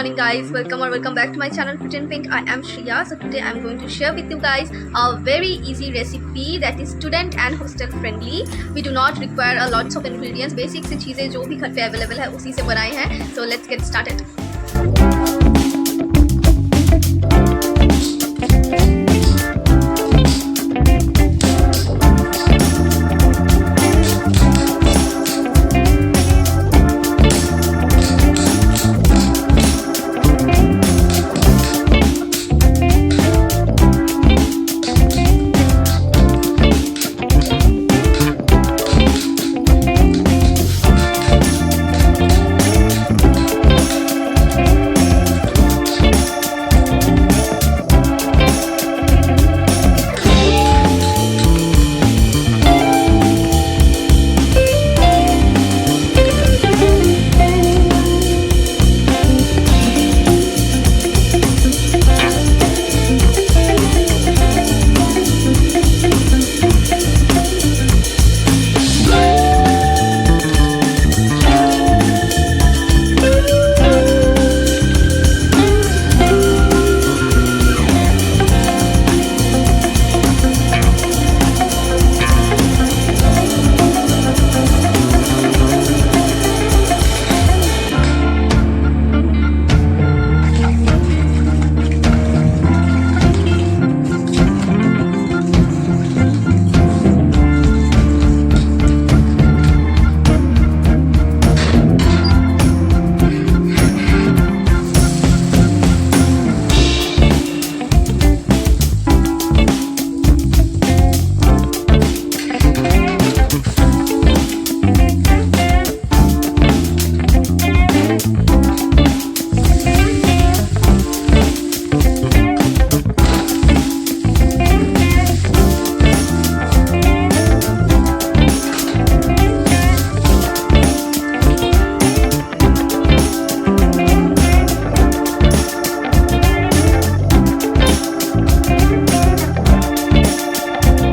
morning guys, welcome back to my channel Fit and Pink. I am Shriya. So today I'm going to share with you guys a very easy recipe that is student and hostel friendly. We do not require a lots of ingredients. Basic सी चीज़ें जो भी घर पे available है उसी से बनाए हैं. So let's get started.